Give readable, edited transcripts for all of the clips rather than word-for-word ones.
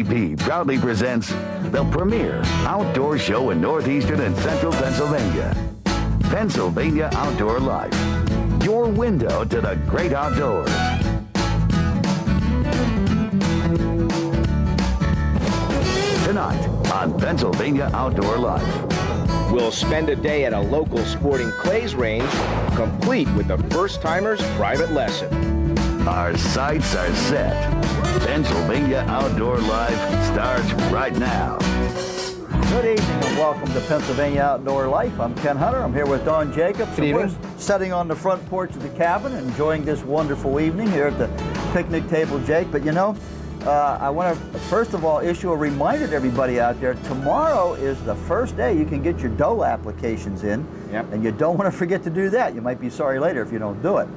WTP proudly presents the premier outdoor show in northeastern and central Pennsylvania. Pennsylvania Outdoor Life, your window to the great outdoors. Tonight on Pennsylvania Outdoor Life. We'll spend a day at a local sporting clays range, complete with the first-timer's private lesson. Our sights are set. Pennsylvania Outdoor Life starts right now. Good evening and welcome to Pennsylvania Outdoor Life. I'm Ken Hunter. I'm here with Don Jacobs. Good evening. We're sitting on the front porch of the cabin, enjoying this wonderful evening here at the picnic table, Jake. But you know, I want to first of all issue a reminder to everybody out there. Tomorrow is the first day you can get your doe applications in. Yep. And you don't want to forget to do that. You might be sorry later if you don't do it.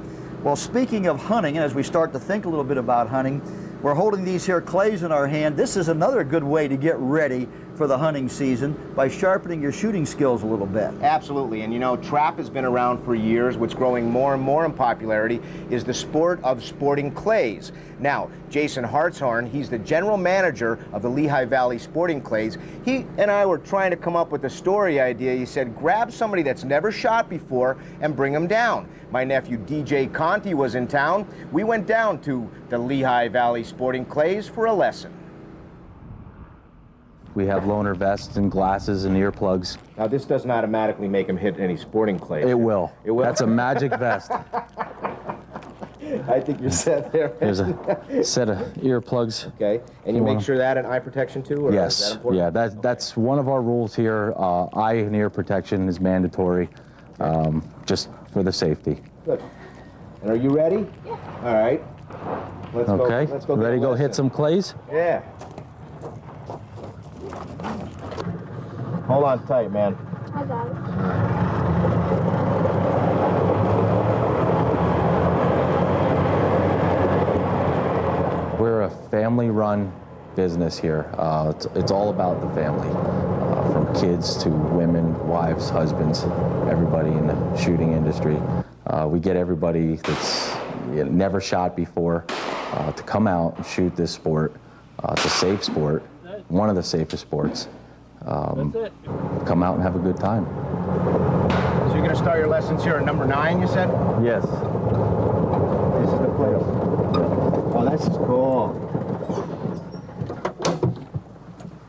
Well, speaking of hunting, and as we start to think a little bit about hunting, we're holding these here clays in our hand. This is another good way to get ready for the hunting season by sharpening your shooting skills a little bit. Absolutely, and you know, trap has been around for years. What's growing more and more in popularity is the sport of sporting clays. Now, Jason Hartshorn, he's the general manager of the Lehigh Valley Sporting Clays. He and I were trying to come up with a story idea. He said, grab somebody that's never shot before and bring them down. My nephew DJ Conti was in town. We went down to the Lehigh Valley Sporting Clays for a lesson. We have loaner vests and glasses and earplugs. Now, this doesn't automatically make him hit any sporting clays. It will. It will? That's a magic vest. I think you're set there. There's a set of earplugs. Okay, and you make sure that and eye protection too? Or Yes, is that important? yeah, that's one of our rules here. Eye and ear protection is mandatory, just for the safety. Good. And are you ready? Yeah. All right. Let's Okay, go. Let's go. ready to go hit some clays? Yeah. Hold on tight, man. I got it. We're a family-run business here. It's all about the family, from kids to women, wives, husbands, everybody in the shooting industry. We get everybody that's never shot before to come out and shoot this sport. It's a safe sport, one of the safest sports. Come out and have a good time. So you're going to start your lessons here at number 9, you said? Yes. This is the place. Oh, this is cool.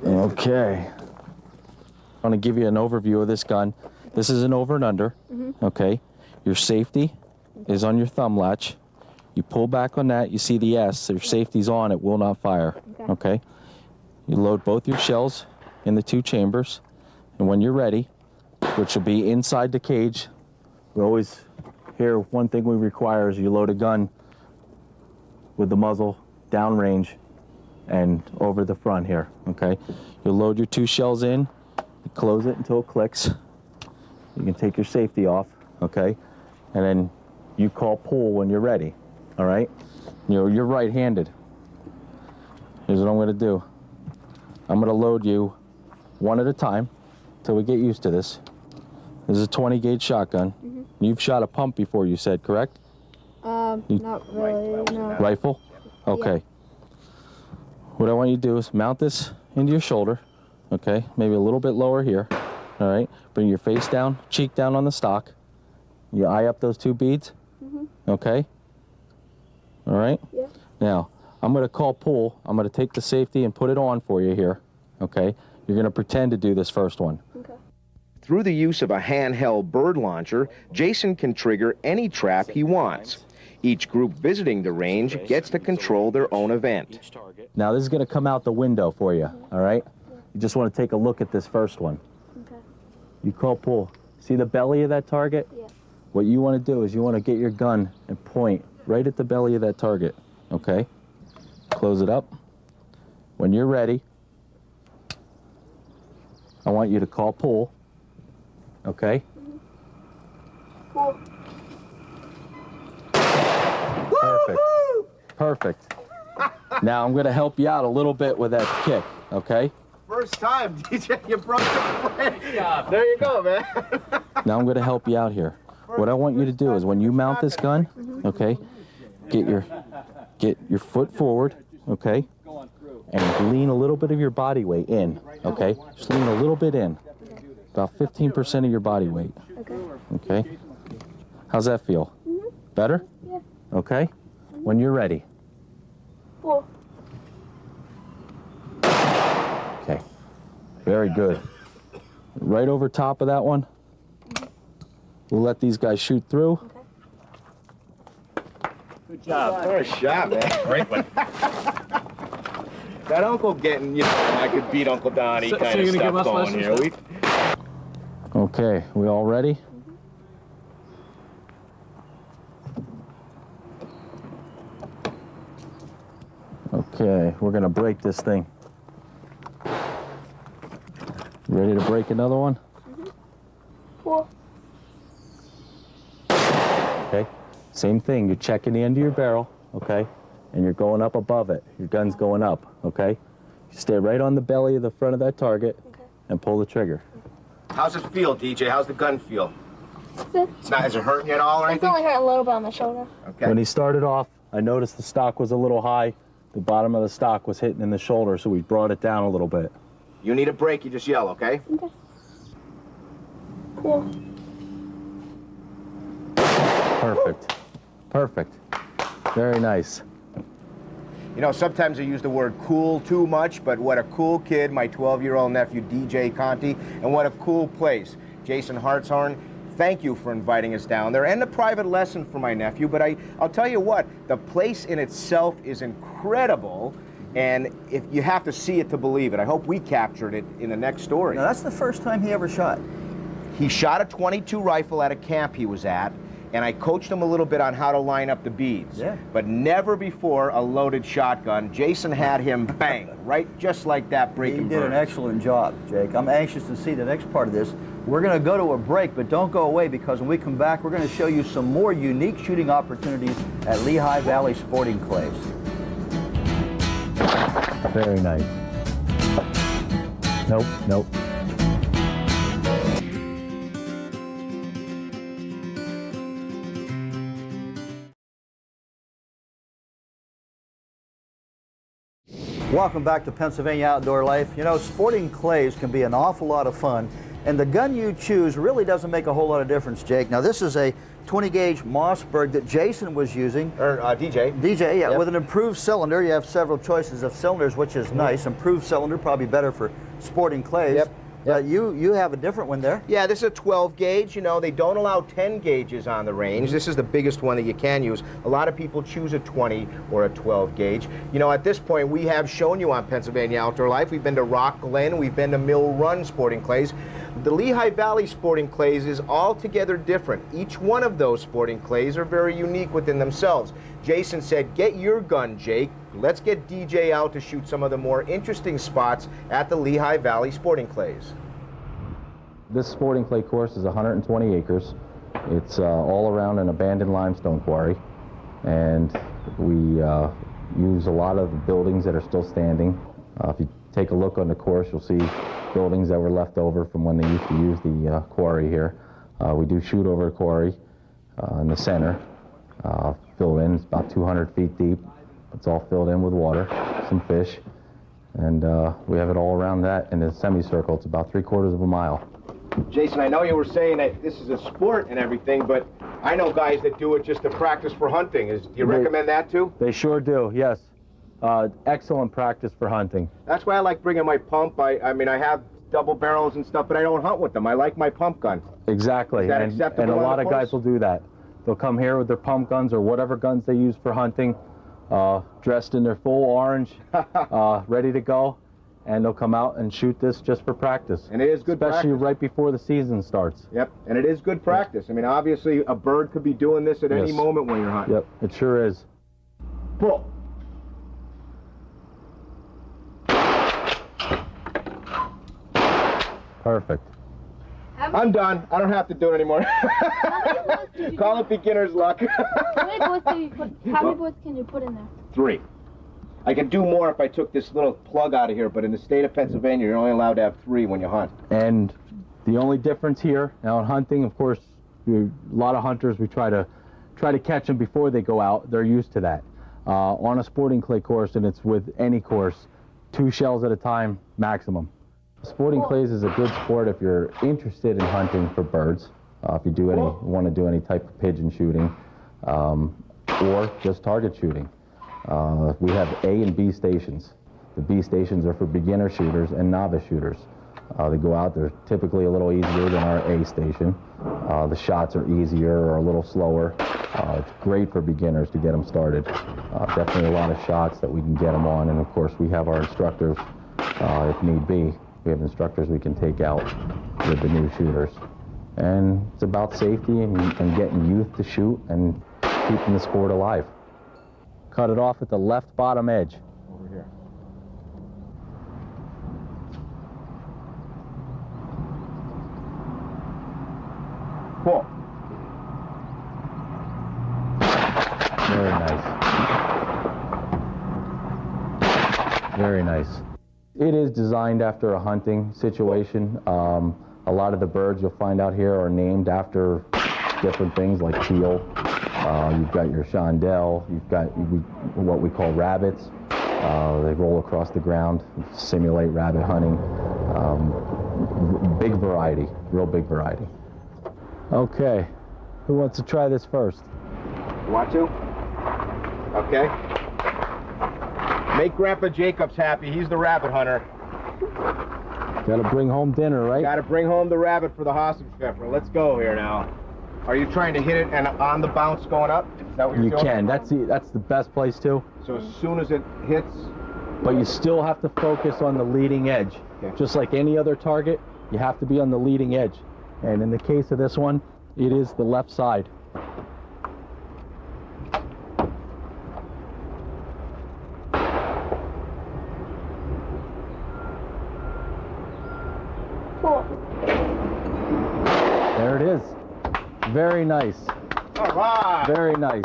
Okay. I want to give you an overview of this gun. This is an over and under, okay? Your safety is on your thumb latch. You pull back on that, you see the S, your safety's on, it will not fire, okay? You load both your shells in the 2 chambers, and when you're ready, which will be inside the cage, we always, here, one thing we require is you load a gun with the muzzle downrange and over the front here, okay? You'll load your 2 shells in, you close it until it clicks. You can take your safety off, okay? And then you call pull when you're ready, all right? You're right-handed. Here's what I'm gonna do. I'm gonna load you one at a time till we get used to this. This is a 20 gauge shotgun. You've shot a pump before, you said, correct? Not really, no. Rifle? Okay. What I want you to do is mount this into your shoulder, okay? Maybe a little bit lower here, all right? Bring your face down, cheek down on the stock. You eye up those 2 beads, okay? All right? Yeah. Now, I'm gonna call pull. I'm gonna take the safety and put it on for you here, okay? You're gonna pretend to do this first one. Okay. Through the use of a handheld bird launcher, Jason can trigger any trap he wants. Each group visiting the range gets to control their own event. Now, this is gonna come out the window for you, all right? You just wanna take a look at this first one. Okay. You call pull. See the belly of that target? Yeah. What you wanna do is you wanna get your gun and point right at the belly of that target, okay? Close it up. When you're ready, I want you to call pull, okay? Cool. Perfect. Perfect. Now I'm gonna help you out a little bit with that kick, okay? First time, DJ, you broke the plate. There you go, man. Now I'm gonna help you out here. What I want you to do is when you mount this gun, okay, get your foot forward, okay, and lean a little bit of your body weight in, okay? Just lean a little bit in, about 15% of your body weight. Okay. How's that feel? Better? Yeah. Okay. When you're ready. 4. Okay. Very good. Right over top of that one. We'll let these guys shoot through. Good job. Nice shot, man. Great one. That Uncle getting, you know, I could beat Uncle Donnie kind of stuff going here. Okay, we all ready? Okay, we're gonna break this thing. Ready to break another one? 4. Okay, same thing. You're checking the end of your barrel, okay? And you're going up above it. Your gun's going up, okay? You stay right on the belly of the front of that target and pull the trigger. How's it feel, DJ? How's the gun feel? Good. It's not, is it hurting you at all or It's anything? only hurt a little bit on my shoulder. Okay. When he started off, I noticed the stock was a little high. The bottom of the stock was hitting in the shoulder, so we brought it down a little bit. You need a break, you just yell, okay? Okay. 4. Perfect. Perfect. Very nice. You know, sometimes I use the word cool too much, but what a cool kid, my 12-year-old nephew, DJ Conti, and what a cool place. Jason Hartshorn, thank you for inviting us down there, and a private lesson for my nephew, but I'll tell you what, the place in itself is incredible, and if you have to see it to believe it. I hope we captured it in the next story. Now, that's the first time he ever shot. He shot a .22 rifle at a camp he was at, and I coached him a little bit on how to line up the beads. Yeah. But never before a loaded shotgun. Jason had him bang, right just like that, breaking He did an birds. excellent job, Jake. I'm anxious to see the next part of this. We're going to go to a break, but don't go away, because when we come back, we're going to show you some more unique shooting opportunities at Lehigh Valley Sporting Clays. Very nice. Nope, nope. Welcome back to Pennsylvania Outdoor Life. You know, sporting clays can be an awful lot of fun, and the gun you choose really doesn't make a whole lot of difference, Jake. Now, this is a 20-gauge Mossberg that Jason was using. DJ. DJ, yeah, Yep. with an improved cylinder. You have several choices of cylinders, which is nice. Improved cylinder, probably better for sporting clays. Yep. You have a different one there. Yeah, this is a 12 gauge. You know, they don't allow 10 gauges on the range. This is the biggest one that you can use. A lot of people choose a 20 or a 12 gauge. You know, at this point, we have shown you on Pennsylvania Outdoor Life. We've been to Rock Glen. We've been to Mill Run Sporting Clays. The Lehigh Valley Sporting Clays is altogether different. Each one of those sporting clays are very unique within themselves. Jason said, get your gun, Jake. Let's get DJ out to shoot some of the more interesting spots at the Lehigh Valley Sporting Clays. This sporting clay course is 120 acres. It's all around an abandoned limestone quarry, and we use a lot of the buildings that are still standing. If you take a look on the course, you'll see buildings that were left over from when they used to use the quarry here. We do shoot over the quarry in the center, filled in. It's about 200 feet deep. It's all filled in with water, some fish, and we have it all around that in a semicircle. It's about 3/4 of a mile. Jason, I know you were saying that this is a sport and everything, but I know guys that do it just to practice for hunting. Do you recommend that too? They sure do, yes. Excellent practice for hunting. That's why I like bringing my pump. I mean, I have double barrels and stuff, but I don't hunt with them. I like my pump gun. Exactly. Is that and acceptable a on lot the of guys course? will do that. They'll come here with their pump guns or whatever guns they use for hunting, dressed in their full orange, ready to go, and they'll come out and shoot this just for practice. And it is good especially practice. right before the season starts. Yep, and it is good practice. I mean, obviously, a bird could be doing this at any Yes. moment when you're hunting. Yep, it sure is. Pull. Perfect. I'm done. I don't have to do it anymore. Call it beginner's luck. How many bullets can you put in there? 3. I could do more if I took this little plug out of here, but in the state of Pennsylvania, you're only allowed to have 3 when you hunt. And the only difference here, now in hunting, of course, a lot of hunters, we try to catch them before they go out. They're used to that. On a sporting clay course, and it's with any course, 2 shells at a time maximum. Sporting clays is a good sport if you're interested in hunting for birds, if you want to do any type of pigeon shooting, or just target shooting. We have A and B stations. The B stations are for beginner shooters and novice shooters. They go out, they're typically a little easier than our A station. The shots are easier or a little slower. It's great for beginners to get them started. Definitely a lot of shots that we can get them on, and of course we have our instructors if need be. We have instructors we can take out with the new shooters. And it's about safety and getting youth to shoot and keeping the sport alive. Cut it off at the left bottom edge. Over here. Cool. Very nice. Very nice. It is designed after a hunting situation. A lot of the birds you'll find out here are named after different things like teal. You've got your chandelle. You've got what we call rabbits. They roll across the ground, simulate rabbit hunting. Big variety, real big variety. Okay, who wants to try this first? You want to? Okay. Make Grandpa Jacobs happy. He's the rabbit hunter. Gotta bring home dinner, right? Got to bring home the rabbit for the Hassenpfeffer. Let's go here now. Are you trying to hit it and on the bounce going up? Is that what you're You doing? can. That's the best place too. So as soon as it hits, But you still have to focus on the leading edge. Okay. Just like any other target, you have to be on the leading edge. And in the case of this one, it is the left side. Cool. There it is. Very nice. all right. Very nice.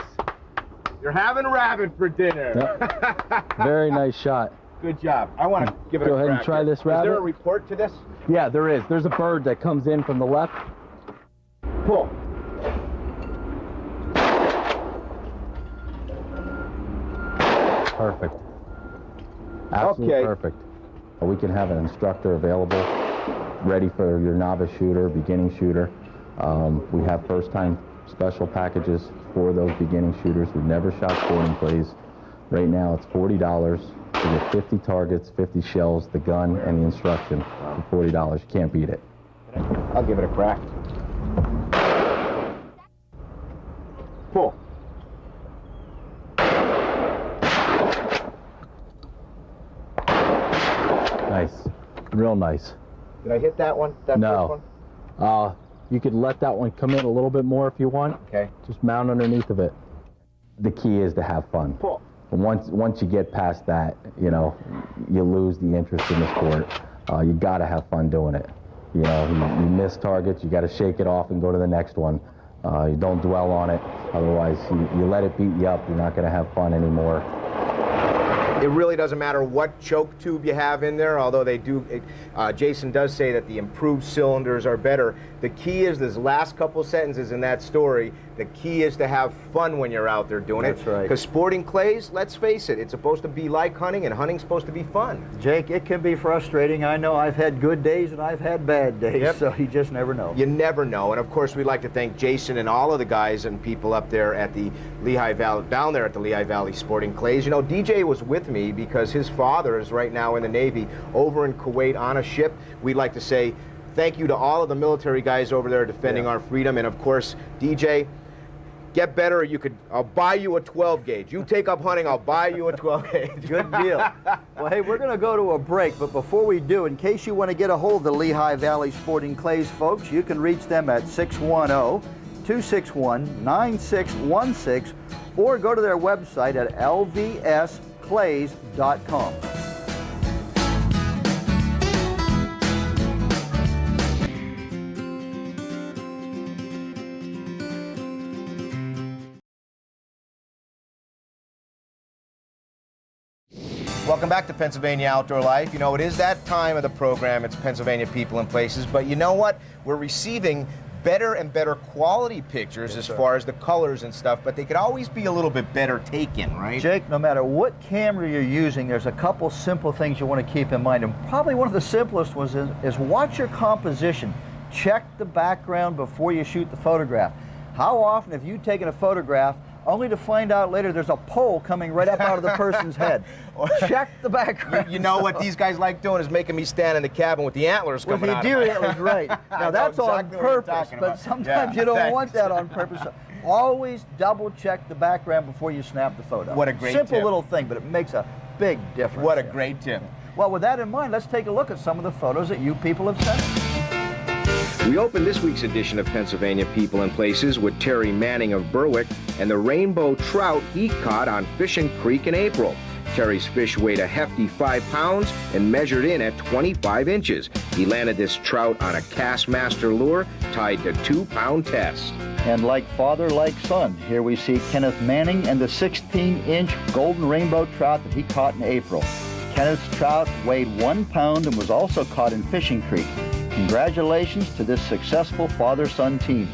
You're having rabbit for dinner. Yep. Very nice shot. Good job. I want to give it Go a ahead and crack try here. this Is there rabbit. a report to this? Yeah, there is. There's a bird that comes in from the left. Cool. Perfect. Absolutely Okay. perfect. We can have an instructor available, ready for your novice shooter, beginning shooter. We have first-time special packages for those beginning shooters who've never shot sporting clays. Right now, it's $40 to get 50 targets, 50 shells, the gun, and the instruction for $40. You can't beat it. I'll give it a crack. Cool. Nice. Real nice. Did I hit that one? That No. first one? You could let that one come in a little bit more if you want. Okay. Just mount underneath of it. The key is to have fun. Cool. And once you get past that, you know, you lose the interest in the sport. You got to have fun doing it. You know, you miss targets, you got to shake it off and go to the next one. You don't dwell on it. Otherwise, you let it beat you up. You're not going to have fun anymore. It really doesn't matter what choke tube you have in there, although they do, Jason does say that the improved cylinders are better. The key is this last couple sentences in that story, the key is to have fun when you're out there doing it. That's right. Because sporting clays, let's face it, it's supposed to be like hunting, and hunting's supposed to be fun. Jake, it can be frustrating. I know I've had good days and I've had bad days, Yep. so you just never know. You never know. And of course, we'd like to thank Jason and all of the guys and people up there at the Lehigh Valley, down there at the Lehigh Valley Sporting Clays. You know, DJ was with me because his father is right now in the Navy over in Kuwait on a ship. We'd like to say thank you to all of the military guys over there defending our freedom. And of course, DJ, get better, or I'll buy you a 12 gauge. You take up hunting, I'll buy you a 12 gauge. Good deal. Well, hey, we're going to go to a break, but before we do, in case you want to get a hold of the Lehigh Valley Sporting Clays folks, you can reach them at 610-261-9616 or go to their website at lvsclays.com. Welcome back to Pennsylvania Outdoor Life. You know, it is that time of the program. It's Pennsylvania People and Places. But you know what? We're receiving better and better quality pictures as far as the colors and stuff, but they could always be a little bit better taken, right? Jake, no matter what camera you're using, there's a couple simple things you want to keep in mind. And probably one of the simplest is watch your composition. Check the background before you shoot the photograph. How often have you taken a photograph only to find out later there's a pole coming right up out of the person's head? Check the background. You know what these guys like doing is making me stand in the cabin with the antlers coming out. With the deer antlers, right. Now that's exactly on purpose, but sometimes you don't want that on purpose. Always double check the background before you snap the photo. What a great simple tip. little thing, but it makes a big difference. What a great tip. Well, with that in mind, let's take a look at some of the photos that you people have sent us. We opened this week's edition of Pennsylvania People and Places with Terry Manning of Berwick and the rainbow trout he caught on Fishing Creek in April. Terry's fish weighed a hefty 5 pounds and measured in at 25 inches. He landed this trout on a Castmaster lure tied to 2-pound test. And like father, like son, here we see Kenneth Manning and the 16-inch golden rainbow trout that he caught in April. Kenneth's trout weighed 1 pound and was also caught in Fishing Creek. Congratulations to this successful father-son team.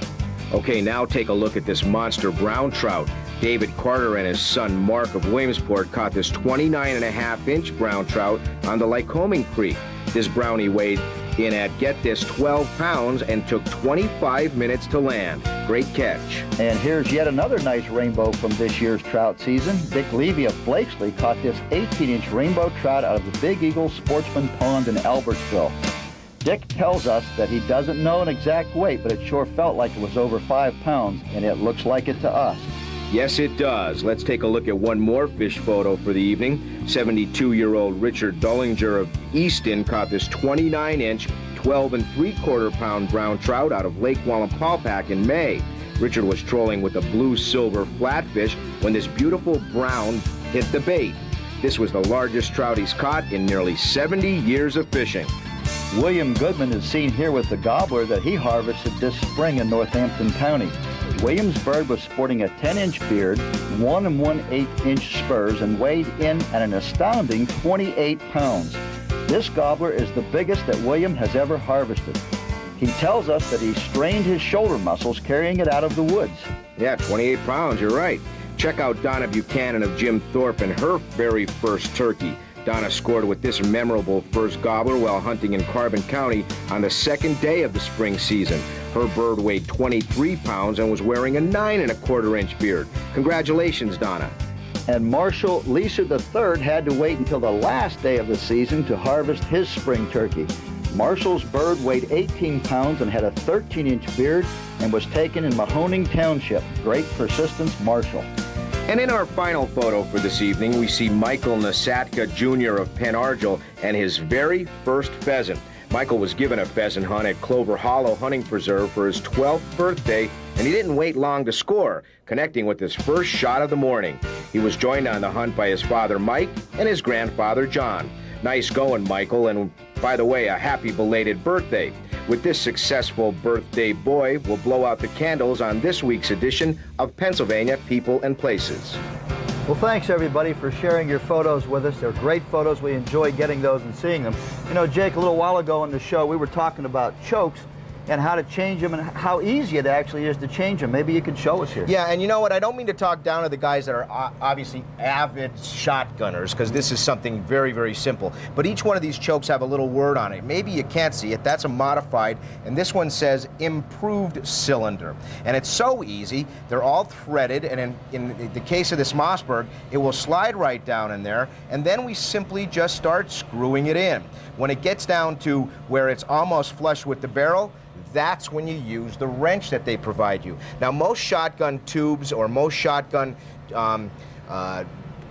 Okay, now take a look at this monster brown trout. David Carter and his son Mark of Williamsport caught this 29.5-inch brown trout on the Lycoming Creek. This brownie weighed in at, get this, 12 pounds and took 25 minutes to land. Great catch. And here's yet another nice rainbow from this year's trout season. Dick Levy of Blakesley caught this 18-inch rainbow trout out of the Big Eagle Sportsman Pond in Albertsville. Dick tells us that he doesn't know an exact weight, but it sure felt like it was over 5 pounds, and it looks like it to us. Yes, it does. Let's take a look at one more fish photo for the evening. 72-year-old Richard Dullinger of Easton caught this 29-inch, 12.75-pound brown trout out of Lake Wallenpaupack in May. Richard was trolling with a blue-silver flatfish when this beautiful brown hit the bait. This was the largest trout he's caught in nearly 70 years of fishing. William Goodman is seen here with the gobbler that he harvested this spring in Northampton County. William's bird was sporting a 10-inch beard, 1 1/8-inch spurs, and weighed in at an astounding 28 pounds. This gobbler is the biggest that William has ever harvested. He tells us that he strained his shoulder muscles carrying it out of the woods. Yeah, 28 pounds, you're right. Check out Donna Buchanan of Jim Thorpe and her very first turkey. Donna scored with this memorable first gobbler while hunting in Carbon County on the second day of the spring season. Her bird weighed 23 pounds and was wearing a 9 1/4-inch beard. Congratulations, Donna. And Marshall Lisa III had to wait until the last day of the season to harvest his spring turkey. Marshall's bird weighed 18 pounds and had a 13-inch beard and was taken in Mahoning Township. Great persistence, Marshall. And in our final photo for this evening, we see Michael Nasatka Jr. of Penn Argyl and his very first pheasant. Michael was given a pheasant hunt at Clover Hollow Hunting Preserve for his 12th birthday, and he didn't wait long to score, connecting with his first shot of the morning. He was joined on the hunt by his father, Mike, and his grandfather, John. Nice going, Michael, and by the way, a happy belated birthday. With this successful birthday boy, we'll blow out the candles on this week's edition of Pennsylvania People and Places. Well, thanks everybody for sharing your photos with us. They're great photos. We enjoy getting those and seeing them. You know, Jake, a little while ago on the show, we were talking about chokes and how to change them and how easy it actually is to change them. Maybe you could show us here. Yeah, and you know what? I don't mean to talk down to the guys that are obviously avid shotgunners, because this is something very, very simple. But each one of these chokes have a little word on it. Maybe you can't see it. That's a modified. And this one says improved cylinder. And it's so easy. They're all threaded. And in the case of this Mossberg, it will slide right down in there. And then we simply just start screwing it in. When it gets down to where it's almost flush with the barrel, that's when you use the wrench that they provide you. Now, most shotgun tubes or most shotgun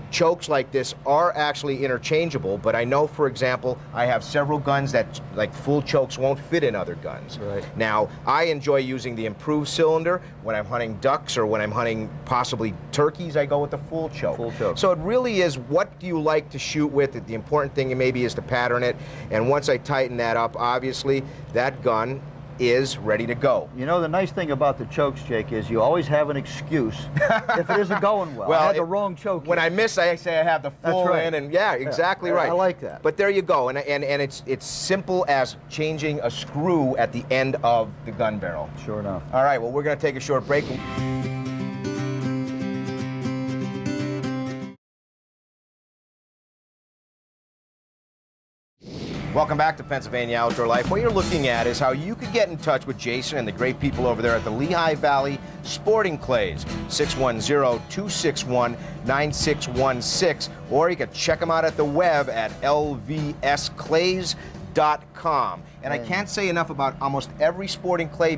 chokes like this are actually interchangeable, but I know, for example, I have several guns that, like, full chokes won't fit in other guns. Right. Now, I enjoy using the improved cylinder. When I'm hunting ducks or when I'm hunting possibly turkeys, I go with the full choke. Full choke. So it really is, what do you like to shoot with? The important thing maybe is to pattern it, and once I tighten that up, obviously, that gun is ready to go. You know, the nice thing about the chokes, Jake, is you always have an excuse if it isn't going well. I had the wrong choke. When I miss, I say I have the full in, and yeah, exactly right. I like that. But there you go, and it's simple as changing a screw at the end of the gun barrel. Sure enough. All right, well, we're going to take a short break. Welcome back to Pennsylvania Outdoor Life. What you're looking at is how you could get in touch with Jason and the great people over there at the Lehigh Valley Sporting Clays, 610-261-9616, or you can check them out at the web at lvsclays.com. And I can't say enough about almost every sporting clay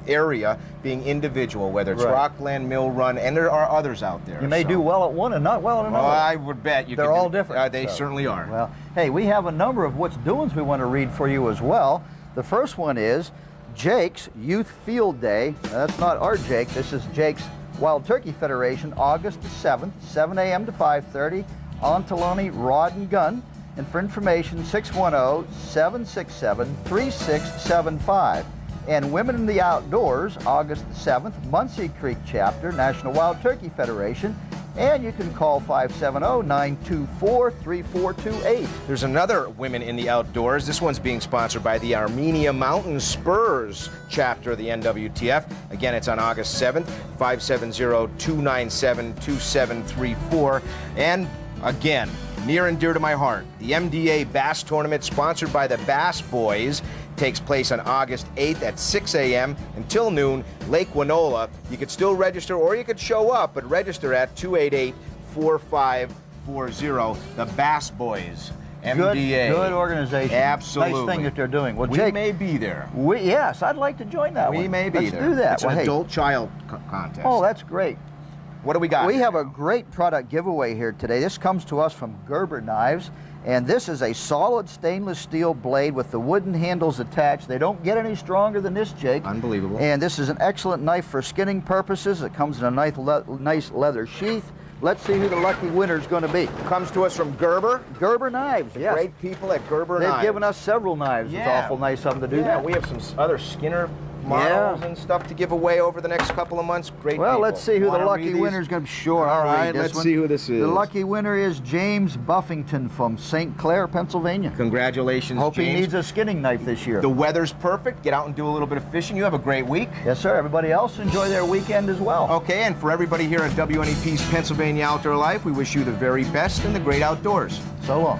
area being individual, whether it's Rockland, Mill Run, and there are others out there. You may do well at one and not well at another. Well, I would bet you They're all different. They certainly are. Well, hey, we have a number of what's doings we want to read for you as well. The first one is Jake's Youth Field Day. Now, that's not our Jake. This is Jake's Wild Turkey Federation, August the 7th, 7 a.m. to 5:30 on Taloni Rod and Gun. And for information, 610-767-3675. And Women in the Outdoors, August the 7th, Muncie Creek Chapter, National Wild Turkey Federation. And you can call 570-924-3428. There's another Women in the Outdoors. This one's being sponsored by the Armenia Mountain Spurs chapter of the NWTF. Again, it's on August 7th, 570-297-2734. And again, near and dear to my heart, the MDA Bass Tournament sponsored by the Bass Boys takes place on August 8th at 6 a.m. until noon, Lake Winola. You could still register or you could show up, but register at 288-4540. The Bass Boys, MDA. Good organization. Absolutely. Nice thing that they're doing. Well, We Jake, may be there. yes, I'd like to join that one. We may be Let's there. do that. It's an hey, adult-child contest. Oh, that's great. What do we got? We have a great product giveaway here today. This comes to us from Gerber Knives, and this is a solid stainless steel blade with the wooden handles attached. They don't get any stronger than this, Jake. Unbelievable. And this is an excellent knife for skinning purposes. It comes in a nice leather sheath. Let's see who the lucky winner is going to be. Comes to us from Gerber. Gerber Knives, yes. Great people at Gerber Knives. They've given us several knives. It's awful nice of them to do that. We have some other Skinner models and stuff to give away over the next couple of months. Great Well, people. let's see who the Wanna lucky read these? winner is going to be. Sure, All I'll read right, this let's one. see who this is. The lucky winner is James Buffington from St. Clair, Pennsylvania. Congratulations, Hope James. he needs a skinning knife this year. The weather's perfect. Get out and do a little bit of fishing. You have a great week. Yes, sir. Everybody else enjoy their weekend as well. Okay, and for everybody here at WNEP's Pennsylvania Outdoor Life, we wish you the very best in the great outdoors. So long.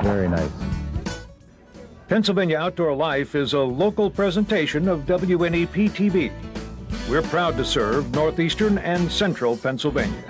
Very nice. Pennsylvania Outdoor Life is a local presentation of WNEP TV. We're proud to serve northeastern and central Pennsylvania.